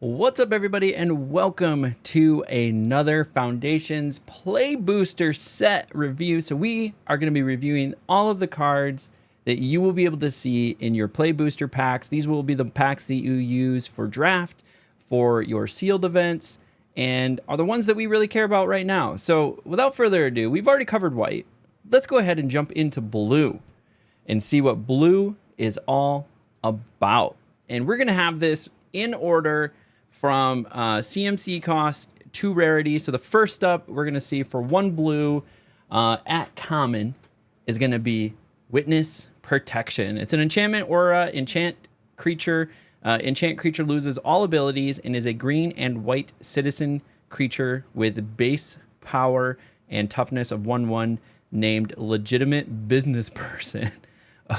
What's up, everybody, and welcome to another Foundations Play Booster set review. So we are going to be reviewing all of the cards that you will be able to see in your Play Booster packs. These will be the packs that you use for draft, for your sealed events, and are the ones that we really care about right now. So without further ado, we've already covered white. Let's go ahead and jump into blue and see what blue is all about. And we're going to have this in order from CMC cost to rarity. So the first up we're going to see for one blue at common is going to be Witness Protection. It's an enchantment aura, enchant creature. Enchant creature loses all abilities and is a green and white citizen creature with base power and toughness of 1/1 named Legitimate Business Person.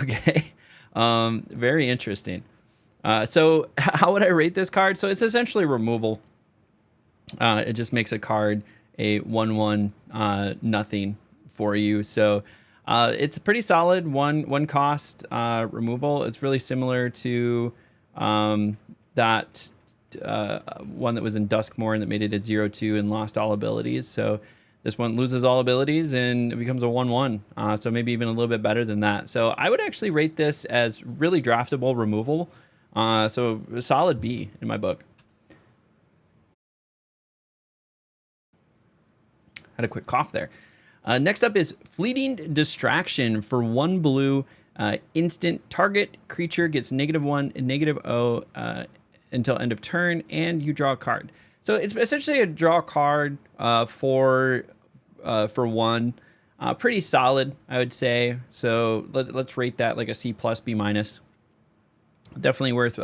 Okay. Very interesting. So how would I rate this card? So it's essentially removal. It just makes a card a 1/1 nothing for you. So it's pretty solid one cost removal. It's really similar to that one that was in Duskmourn that made it at 0/2 and lost all abilities. So this one loses all abilities and it becomes a 1/1. So maybe even a little bit better than that. So I would actually rate this as really draftable removal. So a solid B in my book. Had a quick cough there. Next up is Fleeting Distraction for one blue. Instant target creature gets -1 and -0 until end of turn, and you draw a card. So it's essentially a draw card for one. Pretty solid, I would say. So let's rate that like a C plus, B minus. Definitely worth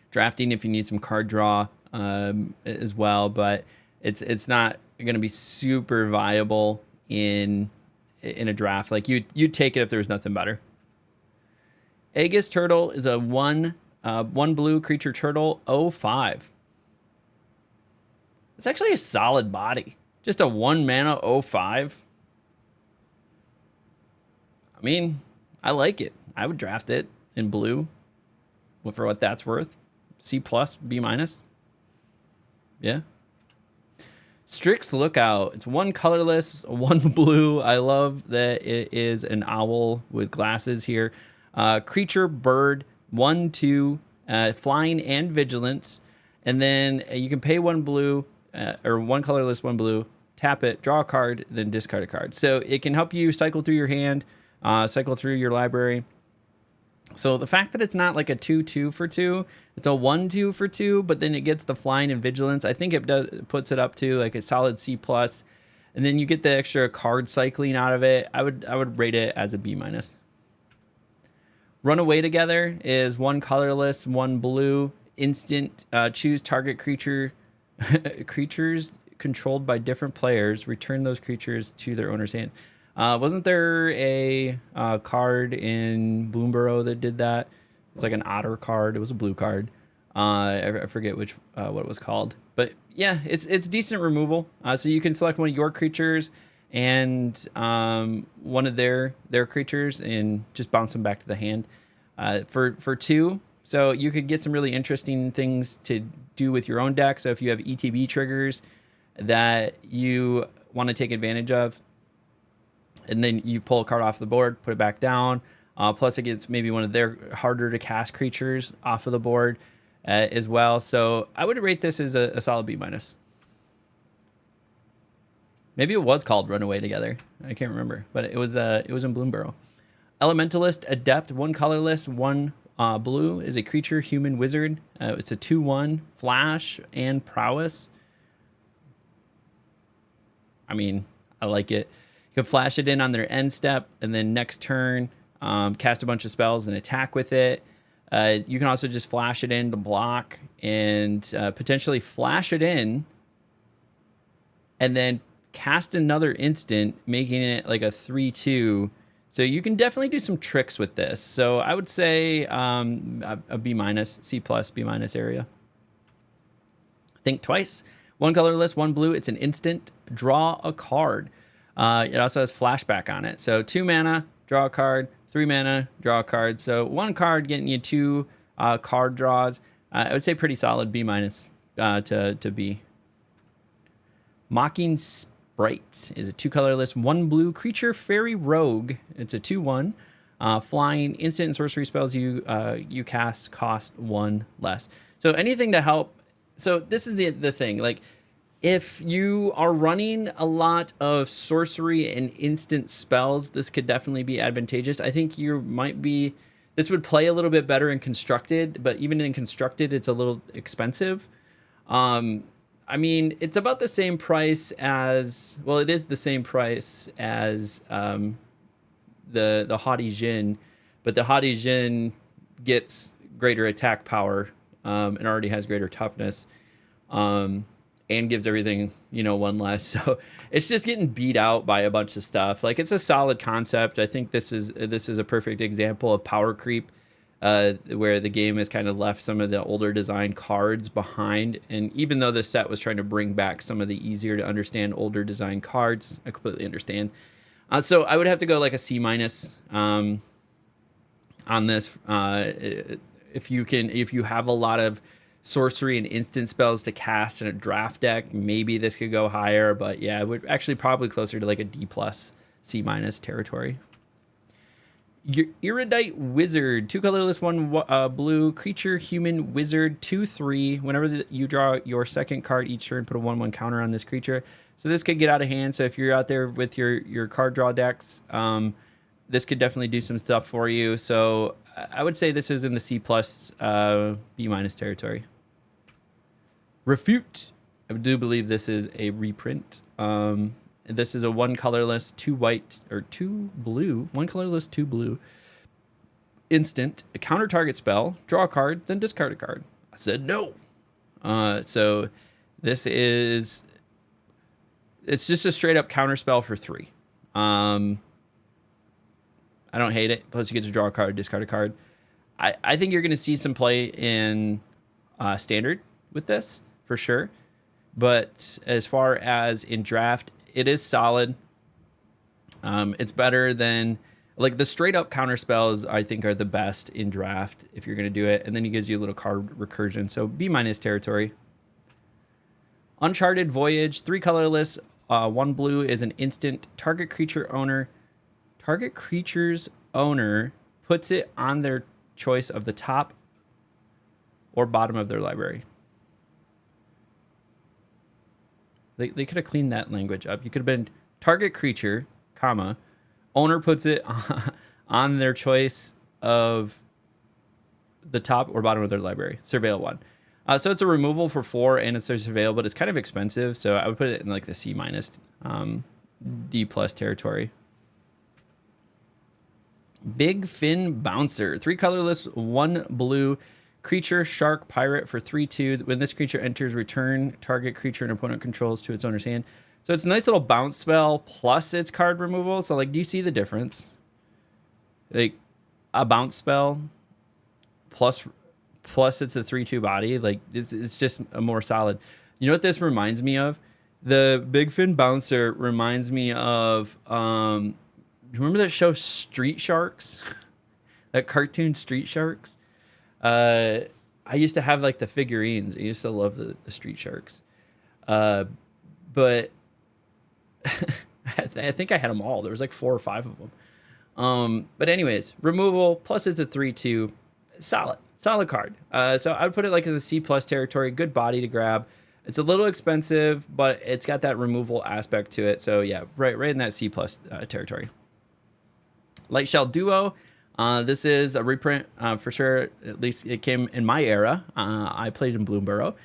drafting if you need some card draw as well, but it's not going to be super viable in a draft. Like you'd take it if there was nothing better. Aegis Turtle is a one blue creature turtle, 0/5. It's actually a solid body. Just a 1 mana 0/5. I mean, I like it. I would draft it in blue. For what that's worth. C plus, B minus. Yeah. Strix Lookout. It's one colorless, one blue. I love that it is an owl with glasses here. Creature, bird, 1/2, flying and vigilance. And then you can pay one blue, or one colorless, one blue, tap it, draw a card, then discard a card. So it can help you cycle through your hand, cycle through your library. So the fact that it's not like a 2/2 for 2, it's a 1/2 for 2, but then it gets the flying and vigilance. I think it puts it up to like a solid C plus, and then you get the extra card cycling out of it. I would rate it as a B minus. Runaway Together is one colorless, one blue, instant. Choose target creatures controlled by different players. Return those creatures to their owner's hand. Wasn't there a card in Bloomburrow that did that? It was like an otter card. It was a blue card. I forget what it was called. But yeah, it's decent removal. So you can select one of your creatures and one of their creatures and just bounce them back to the hand for 2. So you could get some really interesting things to do with your own deck. So if you have ETB triggers that you want to take advantage of, and then you pull a card off the board, put it back down. Plus, it gets maybe one of their harder to cast creatures off of the board as well. So I would rate this as a solid B minus. Maybe it was called Runaway Together. I can't remember, but it was in Bloomburrow. Elementalist Adept, one colorless, one blue, is a creature, human wizard. It's a 2/1 flash and prowess. I mean, I like it. You can flash it in on their end step, and then next turn, cast a bunch of spells and attack with it. You can also just flash it in to block and potentially flash it in, and then cast another instant, making it like a 3/2. So you can definitely do some tricks with this. So I would say a B minus, C plus, B minus area. Think Twice. One colorless, one blue. It's an instant. Draw a card. It also has flashback on it. So 2 mana, draw a card. 3 mana, draw a card. So 1 card getting you 2 card draws. I would say pretty solid, B minus. to B. Mocking Sprite is a 2 colorless, 1 blue creature fairy rogue. It's a 2/1. Flying instant and sorcery spells you cast cost 1 less. So anything to help. So this is the thing. Like, if you are running a lot of sorcery and instant spells, this could definitely be advantageous. I think this would play a little bit better in Constructed, but even in Constructed, it's a little expensive. I mean, it's about the same price as, well, it is the same price as the Haughty Djinn, but the Haughty Djinn gets greater attack power and already has greater toughness. And gives everything, 1 less. So it's just getting beat out by a bunch of stuff. Like, it's a solid concept. I think this is a perfect example of power creep, where the game has kind of left some of the older design cards behind. And even though the set was trying to bring back some of the easier to understand older design cards, I completely understand. So I would have to go like a C- on this. If you have a lot of sorcery and instant spells to cast in a draft deck, maybe this could go higher, but yeah, it would actually probably closer to like a D+, C- territory. Your Erudite Wizard, 2 colorless, 1 blue creature human wizard, 2/3. Whenever you draw your second card each turn, put a 1/1 counter on this creature. So this could get out of hand. So if you're out there with your card draw decks, this could definitely do some stuff for you. So I would say this is in the C+, B- territory. Refute. I do believe this is a reprint. This is a 1 colorless, 2 white, or 2 blue. 1 colorless, 2 blue. Instant. A counter target spell. Draw a card, then discard a card. I said no. So this is... It's just a straight up counter spell for 3. I don't hate it. Plus you get to draw a card, discard a card. I think you're going to see some play in Standard with this, for sure. But as far as in Draft, it is solid. It's better than... Like, the straight up counter spells, I think, are the best in Draft if you're going to do it. And then it gives you a little card recursion. So B- territory. Uncharted Voyage, 3 colorless, 1 blue is an instant. Target creature's owner puts it on their choice of the top or bottom of their library. They could have cleaned that language up. You could have been target creature, comma, owner puts it on their choice of the top or bottom of their library. Surveil 1. So it's a removal for 4 and it's a surveil, but it's kind of expensive. So I would put it in like the C-, D+ territory. Big Fin Bouncer, 3 colorless, 1 blue creature shark pirate for 3/2. When this creature enters, return target creature an opponent controls to its owner's hand. So it's a nice little bounce spell plus its card removal. So, like, do you see the difference? Like, a bounce spell plus it's a 3/2 body. Like, it's just a more solid. You know what this reminds me of? The Big Fin Bouncer reminds me of remember that show Street Sharks? That cartoon Street Sharks? I used to have like the figurines. I used to love the Street Sharks. But I think I had them all. There was like 4 or 5 of them. But anyways, removal plus it's a 3/2. Solid card. So I would put it like in the C+ territory. Good body to grab. It's a little expensive, but it's got that removal aspect to it. So yeah, right in that C+ territory. Lightshell Duo. This is a reprint for sure. At least it came in my era. I played in Bloomburrow.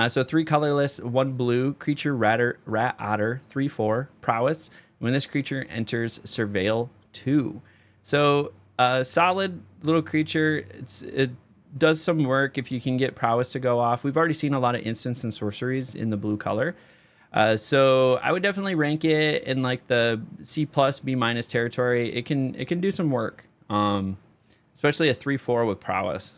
So 3 colorless, 1 blue creature rat otter, 3/4 prowess. When this creature enters, surveil 2. So solid little creature. It does some work if you can get prowess to go off. We've already seen a lot of instants and sorceries in the blue color. So I would definitely rank it in like the C+, B- territory. It can do some work. Especially a 3/4 with prowess.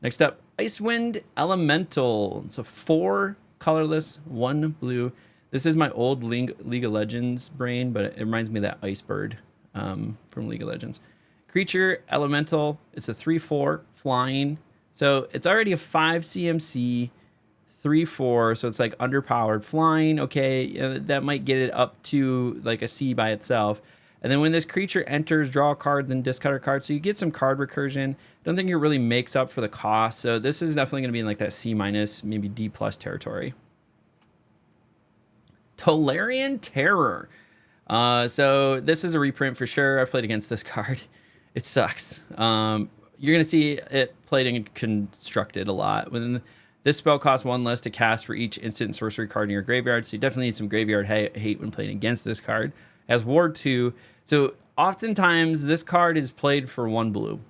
Next up, Icewind Elemental. It's a 4 colorless, 1 blue. This is my old League of Legends brain, but it reminds me of that Ice Bird from League of Legends. Creature Elemental. It's a 3/4 flying. So it's already a 5 CMC, 3/4, so it's like underpowered. Flying, okay, that might get it up to like a C by itself. And then when this creature enters, draw a card, then discard a card. So you get some card recursion. Don't think it really makes up for the cost. So this is definitely going to be in like that C-, maybe D+ territory. Tolarian Terror. So this is a reprint for sure. I've played against this card. It sucks. You're going to see it played and constructed a lot. When this spell costs 1 less to cast for each instant and sorcery card in your graveyard, so you definitely need some graveyard hate when playing against this card. As Ward 2, so oftentimes this card is played for 1 blue.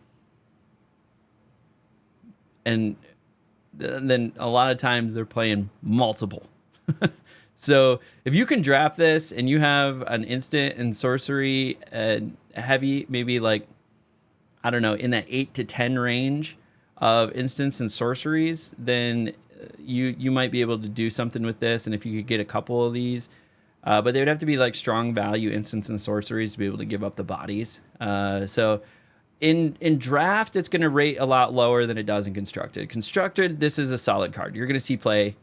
And then a lot of times they're playing multiple. So if you can draft this and you have an instant and sorcery heavy, maybe like, I don't know, in that 8 to 10 range of instants and sorceries, then you might be able to do something with this. And if you could get a couple of these, but they would have to be like strong value instants and sorceries to be able to give up the bodies. So in draft, it's going to rate a lot lower than it does in constructed. Constructed, this is a solid card. You're going to see play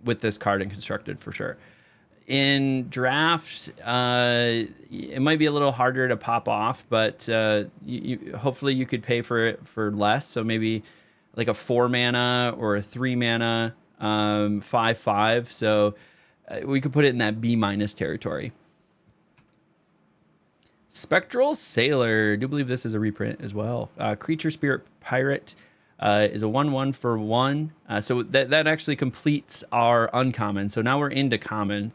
with this card in constructed for sure. In draft, it might be a little harder to pop off, but hopefully you could pay for it for less. So maybe like a 4 mana or a 3 mana 5/5. So we could put it in that B- territory. Spectral Sailor. I do believe this is a reprint as well. Creature Spirit Pirate is a 1/1 for 1. So that actually completes our uncommon. So now we're into common.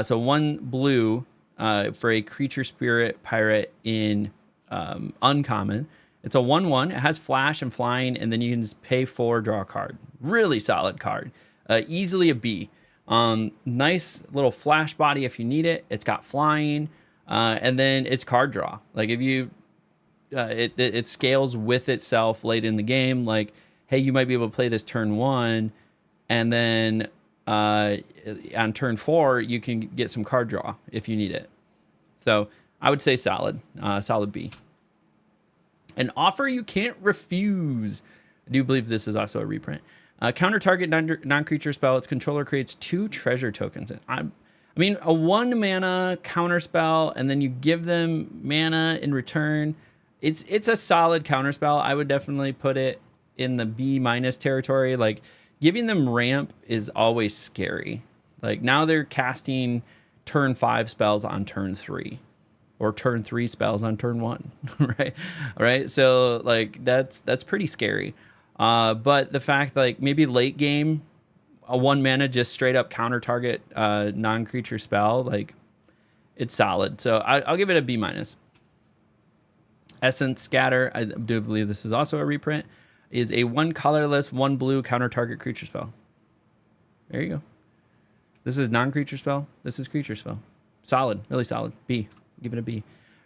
So 1 blue for a Creature Spirit Pirate in uncommon. It's a 1/1. It has flash and flying, and then you can just pay 4, draw a card. Really solid card. Easily a B. Nice little flash body if you need it. It's got flying, and then it's card draw. Like if you, it scales with itself late in the game. Like, hey, you might be able to play this turn 1, and then on turn 4 you can get some card draw if you need it. So I would say solid, solid B. An Offer You Can't Refuse. I do believe this is also a reprint. Counter target non-creature spell. Its controller creates 2 treasure tokens. I mean, a 1 mana counter spell, and then you give them mana in return. It's a solid counter spell. I would definitely put it in the B- territory. Like, giving them ramp is always scary. Like, now they're casting turn 5 spells on turn 3. Or turn 3 spells on turn 1, right? So like that's pretty scary. But the fact, like, maybe late game, a 1 mana just straight up counter target non-creature spell, like, it's solid. So I'll give it a B-. Essence Scatter, I do believe this is also a reprint, is a 1 colorless, 1 blue counter target creature spell. There you go. This is non-creature spell. This is creature spell. Solid, really solid. B. Give it a B.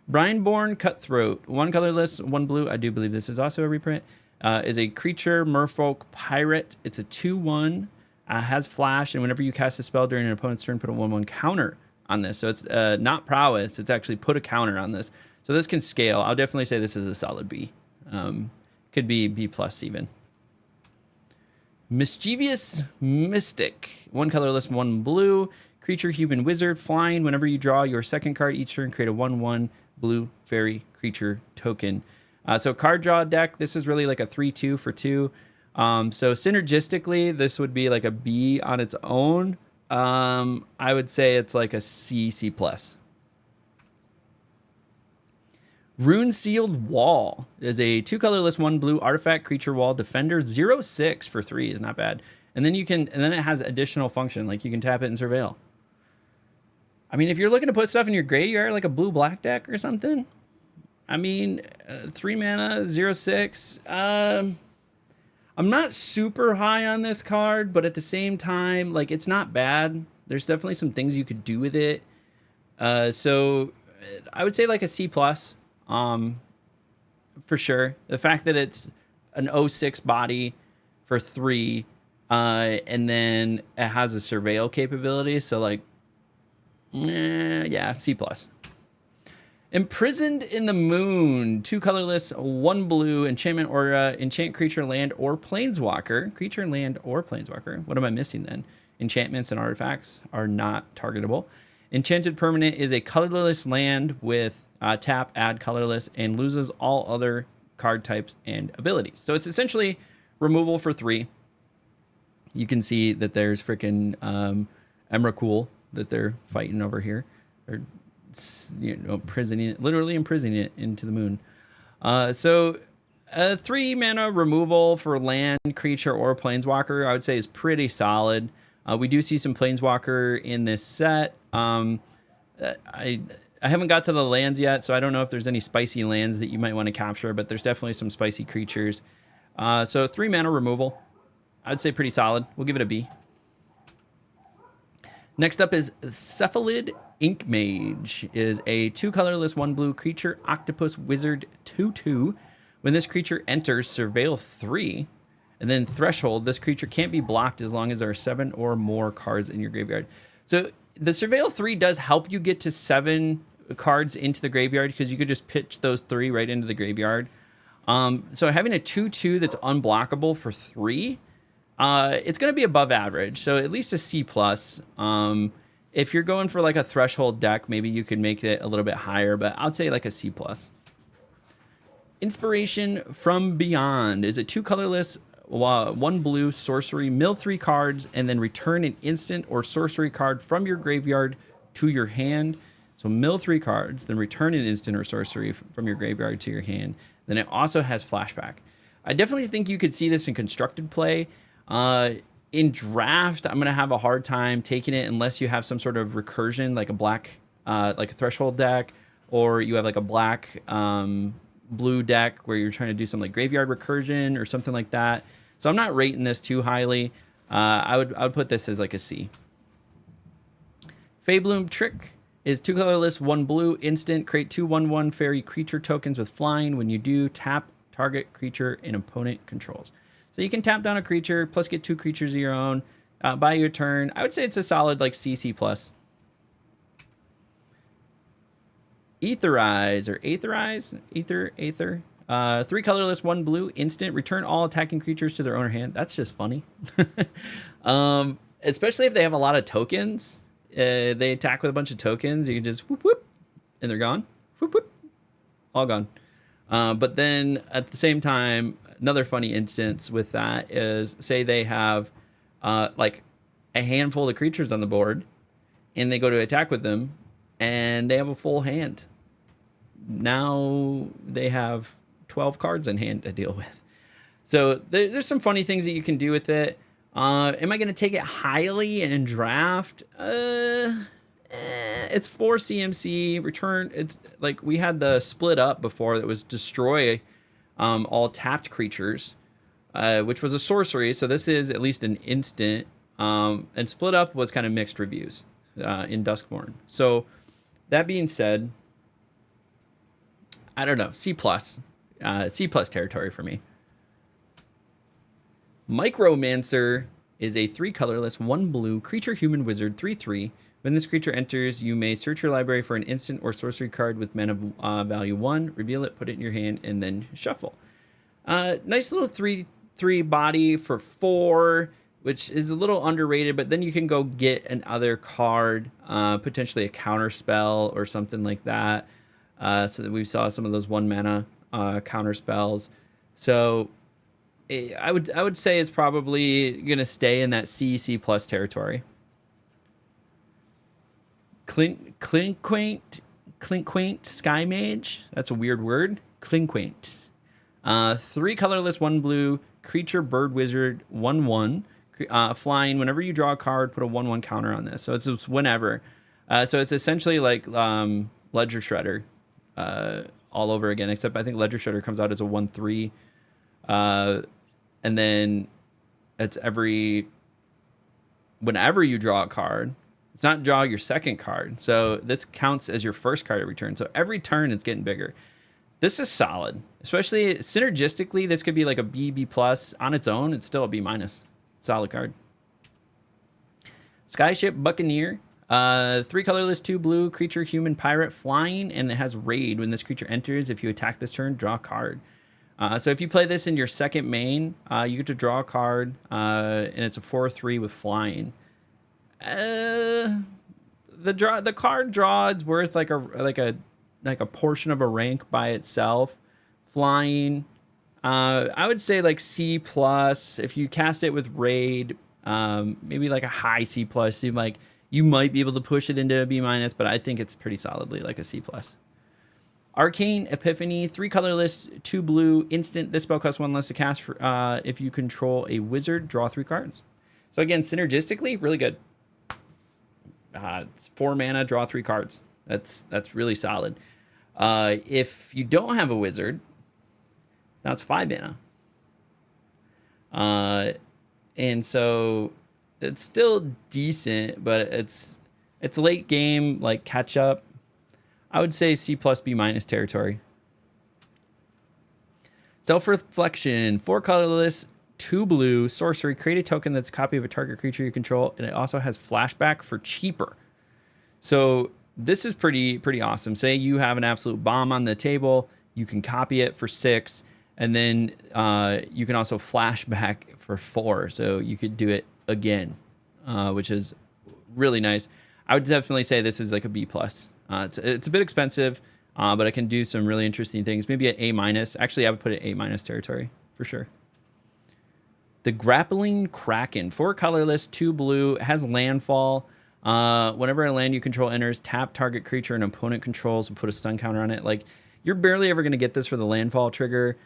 Brineborn Cutthroat, 1 colorless, 1 blue. I do believe this is also a reprint. Is a creature merfolk pirate. It's a 2/1. Has flash, and whenever you cast a spell during an opponent's turn, put a 1/1 counter on this. So it's not prowess. It's actually put a counter on this. So this can scale. I'll definitely say this is a solid B. Could be B+ even. Mischievous Mystic, 1 colorless, 1 blue. Creature, human, wizard, flying. Whenever you draw your second card each turn, create a 1/1 blue fairy creature token. So card draw deck, this is really like a 3/2 for 2. So synergistically, this would be like a B on its own. I would say it's like a C+. Rune Sealed Wall is a 2 colorless, 1 blue artifact creature wall defender. 0/6 for 3 is not bad. And then it has additional function, like you can tap it and surveil. I mean, if you're looking to put stuff in your graveyard, like a blue-black deck or something, I mean, 3 mana, 0/6. I'm not super high on this card, but at the same time, like, it's not bad. There's definitely some things you could do with it. So I would say like a C+, for sure. The fact that it's an 0/6 body for 3, and then it has a surveil capability, so like, yeah, C+. Imprisoned in the Moon. 2 colorless, 1 blue. Enchantment aura. Enchant creature, land, or planeswalker. Creature, land, or planeswalker. What am I missing then? Enchantments and artifacts are not targetable. Enchanted permanent is a colorless land with tap, add colorless, and loses all other card types and abilities. So it's essentially removal for 3. You can see that there's freaking Emrakul that they're fighting over here. They're imprisoning it, literally imprisoning it into the moon. So 3 mana removal for land, creature, or planeswalker, I would say is pretty solid. We do see some planeswalker in this set. I haven't got to the lands yet, so I don't know if there's any spicy lands that you might want to capture, but there's definitely some spicy creatures. So 3 mana removal, I'd say pretty solid. We'll give it a B. Next up is Cephalid Inkmage. Is a 2 colorless, 1 blue creature, octopus wizard 2/2. When this creature enters, surveil 3. And then threshold, this creature can't be blocked as long as there are 7 or more cards in your graveyard. So the surveil 3 does help you get to 7 cards into the graveyard because you could just pitch those 3 right into the graveyard. So having a 2/2 that's unblockable for 3, it's going to be above average. So at least a C+. If you're going for like a threshold deck, maybe you could make it a little bit higher, but I'd say like a C+. Inspiration from Beyond is a 2 colorless, 1 blue sorcery, mill 3 cards, and then return an instant or sorcery card from your graveyard to your hand. So mill 3 cards, then return an instant or sorcery from your graveyard to your hand. Then it also has flashback. I definitely think you could see this in constructed play. In draft, I'm going to have a hard time taking it unless you have some sort of recursion, like a black, like a threshold deck, or you have like a black, blue deck where you're trying to do some like graveyard recursion or something like that. So I'm not rating this too highly. I would put this as like a C. Feybloom Trick is 2 colorless, 1 blue, instant, create 2 1/1 fairy creature tokens with flying. When you do, tap target creature an opponent controls. So you can tap down a creature, plus get 2 creatures of your own, by your turn. I would say it's a solid like C+. Aetherize or Aetherize? Aether. 3 colorless, 1 blue, instant, return all attacking creatures to their owner hand. That's just funny. Especially if they have a lot of tokens. They attack with a bunch of tokens. You can just whoop, whoop, and they're gone. Whoop, whoop, all gone. But then at the same time, another funny instance with that is, say they have like a handful of creatures on the board, and they go to attack with them, and they have a full hand. Now they have 12 cards in hand to deal with. So there's some funny things that you can do with it. Am I going to take it highly in draft? It's 4 CMC return. It's like we had the split up before that was destroy all tapped creatures, which was a sorcery. So this is at least an instant. And split up was kind of mixed reviews in Duskmourn. So that being said, I don't know, C+. C+ territory for me. Micromancer is a 3 colorless, 1 blue creature human wizard 3/3. When this creature enters, you may search your library for an instant or sorcery card with mana value 1, reveal it, put it in your hand, and then shuffle. Nice little 3/3 body for 4, which is a little underrated, but then you can go get another card, potentially a counter spell or something like that. So that we saw some of those 1 mana counter spells. So I would say it's probably going to stay in that C+ territory. Clinkquaint Sky Mage. That's a weird word. Clinkquaint. 3 colorless, 1 blue creature bird wizard 1/1. Flying. Whenever you draw a card, put a 1/1 counter on this. So it's just whenever. So it's essentially like Ledger Shredder all over again. Except I think Ledger Shredder comes out as a 1/3. And then it's whenever you draw a card, it's not draw your second card. So this counts as your first card every turn. So every turn it's getting bigger. This is solid, especially synergistically. This could be like a B+. On its own, it's still a B-. Solid card. Skyship Buccaneer. Three colorless, two blue, creature, human, pirate, flying, and it has raid. When this creature enters, if you attack this turn, draw a card. So if you play this in your second main, you get to draw a card, and it's a 4/3 with flying. The card draw is worth like a portion of a rank by itself. Flying, I would say like C plus. If you cast it with raid, maybe like a high C plus. Seem like you might be able to push it into a B minus, but I think it's pretty solidly like a C plus. Arcane Epiphany, 3 colorless, 2 blue, instant. This spell costs 1 less to cast for, if you control a wizard, draw 3 cards. So again, synergistically, really good. It's 4 mana, draw 3 cards. That's really solid. If you don't have a wizard, now it's 5 mana. And so it's still decent, but it's late game, like catch up. I would say C plus B minus territory. Self-Reflection, 4 colorless, 2 blue, sorcery. Create a token that's a copy of a target creature you control, and it also has flashback for cheaper. So this is pretty awesome. Say you have an absolute bomb on the table, you can copy it for 6, and then you can also flashback for 4. So you could do it again, which is really nice. I would definitely say this is like a B plus. It's a bit expensive, but it can do some really interesting things. Maybe an A minus. Actually, I would put it A minus territory for sure. The Grappling Kraken, 4 colorless, 2 blue, has landfall. Whenever a land you control enters, tap target creature an opponent controls and put a stun counter on it. Like, you're barely ever going to get this for the landfall trigger.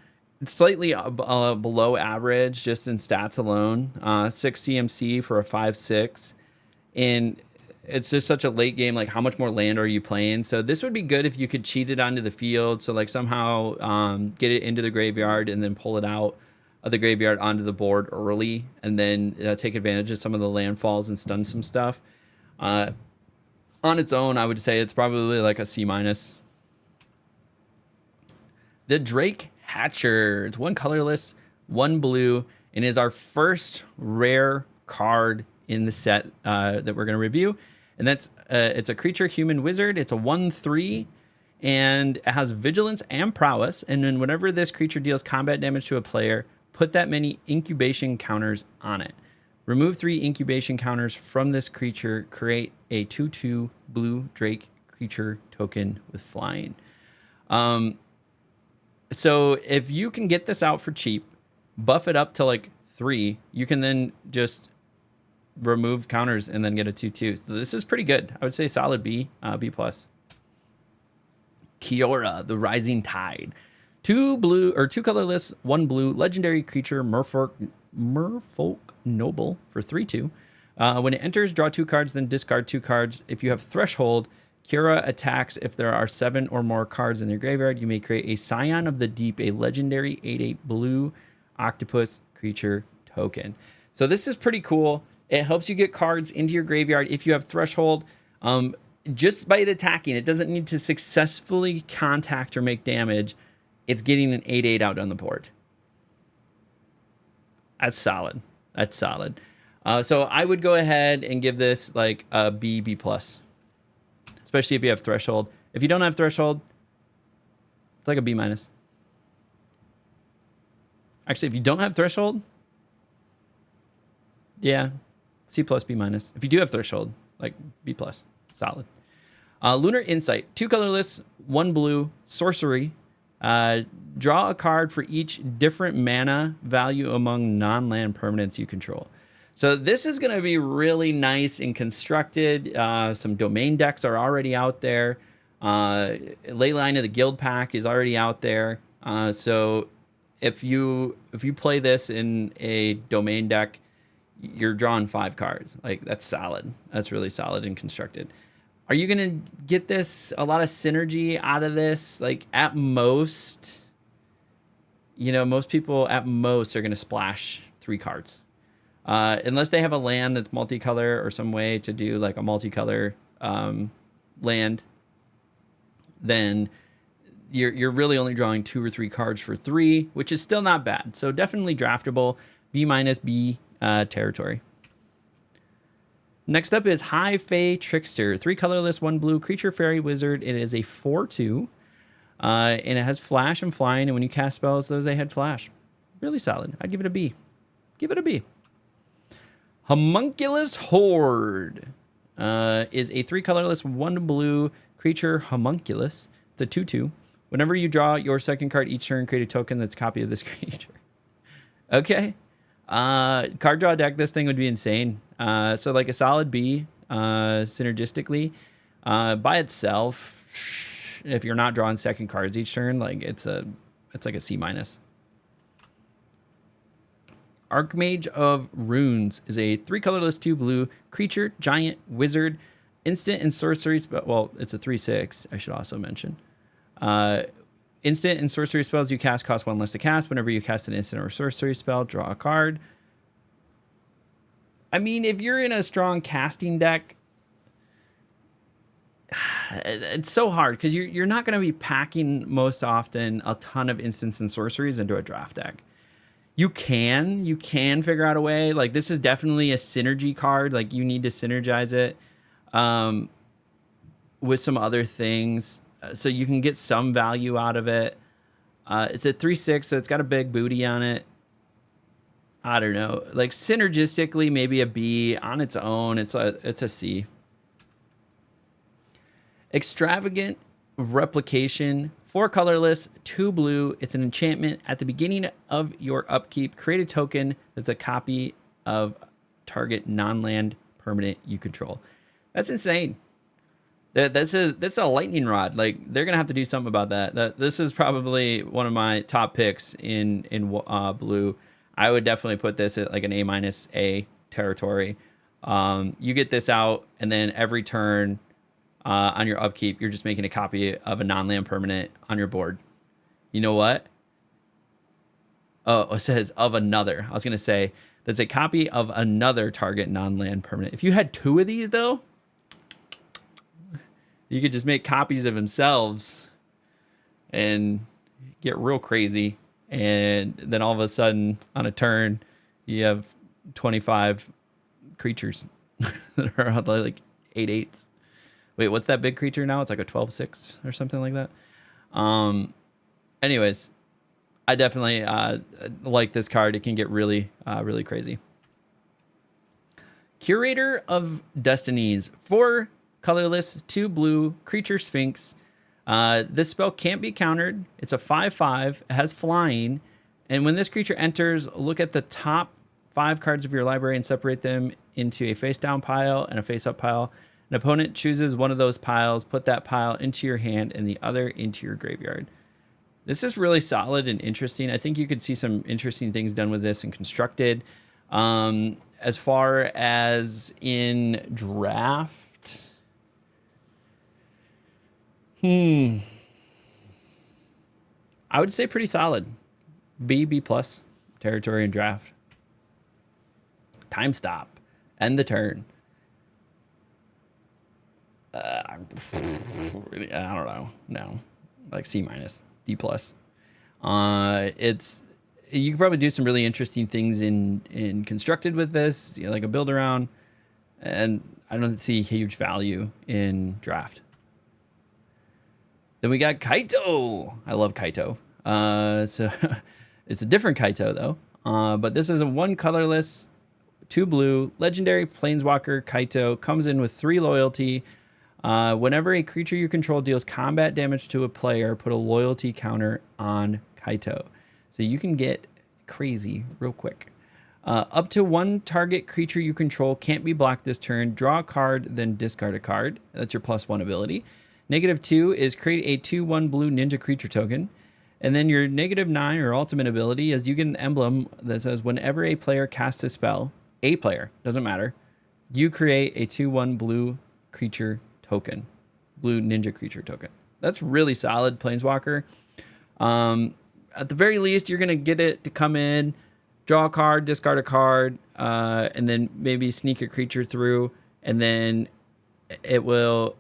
It's slightly below average just in stats alone. 6 CMC for a 5/6, and it's just such a late game. Like, how much more land are you playing? So this would be good if you could cheat it onto the field. So like somehow get it into the graveyard and then pull it out of the graveyard onto the board early, and then take advantage of some of the landfalls and stun some stuff. On its own, I would say it's probably like a C minus. The Drake Hatcher, it's 1 colorless, 1 blue, and is our first rare card in the set that we're going to review. And that's it's a creature, human, wizard. It's a 1/3, and it has vigilance and prowess. And then whenever this creature deals combat damage to a player, put that many incubation counters on it. Remove 3 incubation counters from this creature. Create a 2/2 blue Drake creature token with flying. So if you can get this out for cheap, buff it up to like 3, you can then just remove counters and then get a 2/2. So this is pretty good. I would say solid B, B plus. Kiora, the Rising Tide, 2 blue or 2 colorless, 1 blue, legendary creature, Merfolk Noble for 3/2. When it enters, draw 2 cards, then discard 2 cards. If you have Threshold, Kiora attacks if there are 7 or more cards in your graveyard. You may create a Scion of the Deep, a legendary 8/8 blue octopus creature token. So this is pretty cool. It helps you get cards into your graveyard if you have Threshold. Just by it attacking, it doesn't need to successfully contact or make damage. It's getting an 8/8 out on the board. That's solid. That's solid. So I would go ahead and give this like a B, B plus. Especially if you have Threshold. If you don't have Threshold, it's like a B minus. Actually, if you don't have Threshold, yeah, C plus, B minus. If you do have Threshold, like B plus, solid. Lunar Insight, 2 colorless, 1 blue, sorcery. Draw a card for each different mana value among non-land permanents you control. So this is going to be really nice and constructed. Some domain decks are already out there. Leyline of the Guild Pack is already out there. So if you play this in a domain deck, you're drawing 5 cards. Like, that's solid. That's really solid and constructed. Are you going to get this, a lot of synergy out of this? Like, at most, most people at most are going to splash 3 cards. Unless they have a land that's multicolor or some way to do like a multicolor land, then you're really only drawing 2 or 3 cards for 3, which is still not bad. So definitely draftable. B minus, B territory. Next up is High Fae Trickster. 3 colorless, 1 blue, creature, fairy, wizard. It is a 4/2. And it has flash and flying. And when you cast spells, those they had flash. Really solid. I'd give it a B. Give it a B. Homunculus Horde is a 3 colorless, 1 blue creature homunculus. It's a 2/2. Whenever you draw your second card each turn, create a token that's a copy of this creature. Okay. Card draw deck, this thing would be insane. So like a solid B, synergistically. By itself, if you're not drawing second cards each turn, like it's like a C-. Archmage of Runes is a 3 colorless, 2 blue creature, giant, wizard, instant and sorcery spell. Well, it's a 3/6, I should also mention. Instant and sorcery spells you cast cost 1 less to cast. Whenever you cast an instant or sorcery spell, draw a card. I mean, if you're in a strong casting deck, it's so hard because you're not going to be packing most often a ton of instants and sorceries into a draft deck. You can figure out a way. Like, this is definitely a synergy card. Like, you need to synergize it with some other things so you can get some value out of it. It's a 3/6, so it's got a big booty on it. I don't know. Like, synergistically, maybe a B. On its own, it's a C. Extravagant Replication. 4 colorless, 2 blue. It's an enchantment. At the beginning of your upkeep, create a token that's a copy of target non-land permanent you control. That's insane. That's a lightning rod. Like, they're gonna have to do something about that. This is probably one of my top picks in blue. I would definitely put this at like an A- territory. You get this out, and then every turn on your upkeep, you're just making a copy of a non-land permanent on your board. You know what? Oh, it says of another. I was gonna say that's a copy of another target non-land permanent. If you had 2 of these, though, you could just make copies of themselves and get real crazy. And then all of a sudden, on a turn, you have 25 creatures that are like 8/8s. Wait, what's that big creature now? It's like a 12/6 or something like that. Anyways, I definitely like this card. It can get really, really crazy. Curator of Destinies. 4 colorless, 2 blue, creature Sphinx. This spell can't be countered. It's a 5/5. It has flying. And when this creature enters, look at the top 5 cards of your library and separate them into a face-down pile and a face-up pile. An opponent chooses one of those piles, put that pile into your hand and the other into your graveyard. This is really solid and interesting. I think you could see some interesting things done with this and constructed. As far as in draft, I would say pretty solid. B+ territory and draft. Time stop. End the turn. I don't know. No, like C-, D+. It's, you can probably do some really interesting things in constructed with this, you know, like a build around, and I don't see huge value in draft. Then we got Kaito. I love Kaito. So it's a different Kaito though. But this is a 1 colorless, 2 blue, legendary planeswalker Kaito. Comes in with 3 loyalty. Whenever a creature you control deals combat damage to a player, put a loyalty counter on Kaito. So you can get crazy real quick. Up to 1 target creature you control can't be blocked this turn. Draw a card, then discard a card. That's your +1 ability. -2 is create a 2/1 blue ninja creature token. And then your -9 or ultimate ability is you get an emblem that says whenever a player casts a spell, a player, doesn't matter, you create a 2/1 blue creature token, blue ninja creature token. That's really solid planeswalker. At the very least, you're going to get it to come in, draw a card, discard a card, and then maybe sneak a creature through, and then it will,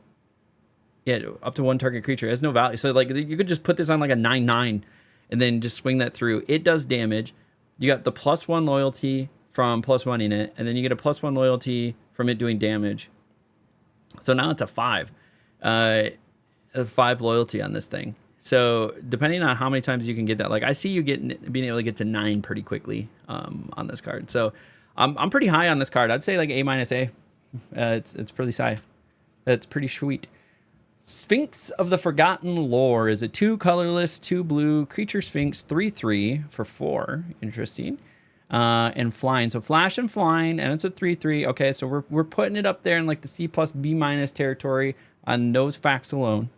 up to 1 target creature. It has no value. So like you could just put this on like a 9/9 and then just swing that through. It does damage. You got the +1 loyalty, from +1ing it, and then you get a +1 loyalty from it doing damage. So now it's a 5. A 5 loyalty on this thing. So depending on how many times you can get that, like I see you being able to get to 9 pretty quickly on this card. So I'm pretty high on this card. I'd say like A-. It's pretty high. That's pretty sweet. Sphinx of the Forgotten Lore is a 2 colorless, 2 blue creature Sphinx, 3/3 for 4. Interesting. And flying. So flash and flying, and it's a 3/3. Okay, so we're putting it up there in like the C+B- territory on those facts alone.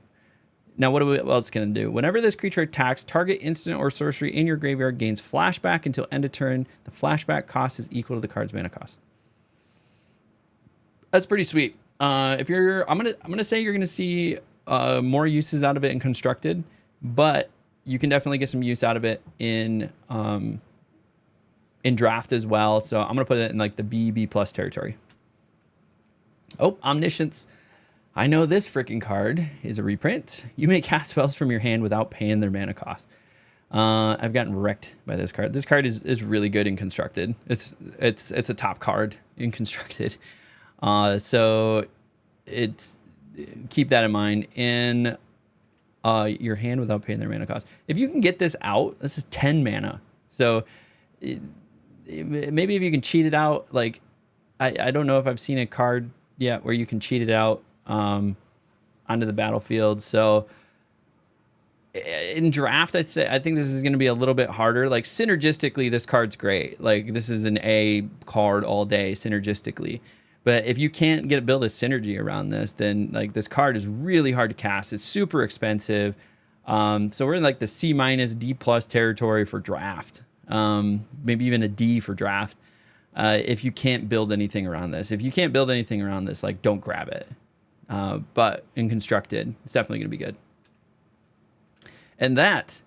Now, what else can it do? Whenever this creature attacks, target instant or sorcery in your graveyard gains flashback until end of turn. The flashback cost is equal to the card's mana cost. That's pretty sweet. If you're, I'm gonna say you're gonna see more uses out of it in constructed, but you can definitely get some use out of it in draft as well. So I'm gonna put it in like the B+ territory. Oh, Omniscience. I know this freaking card is a reprint. You may cast spells from your hand without paying their mana cost. I've gotten wrecked by this card. This card is really good in constructed. It's a top card in constructed. So keep that in mind. In your hand without paying their mana cost. If you can get this out, this is 10 mana. So maybe if you can cheat it out, like I don't know if I've seen a card yet where you can cheat it out onto the battlefield. So in draft, I think this is going to be a little bit harder. Like synergistically, this card's great. Like this is an A card all day synergistically. But if you can't build a synergy around this, then like this card is really hard to cast. It's super expensive. So we're in like the C-, D+ territory for draft. Maybe even a D for draft. If you can't build anything around this. If you can't build anything around this, like don't grab it. But in constructed, it's definitely going to be good. And that,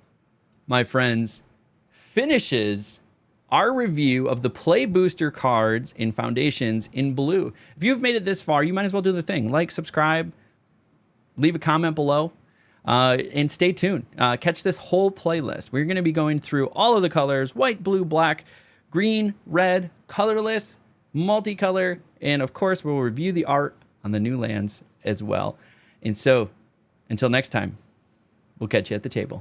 my friends, finishes our review of the Play Booster cards in Foundations in blue. If you've made it this far, you might as well do the thing. Like, subscribe, leave a comment below, and stay tuned. Catch this whole playlist. We're going to be going through all of the colors: white, blue, black, green, red, colorless, multicolor, and of course, we'll review the art on the new lands as well. And so, until next time, we'll catch you at the table.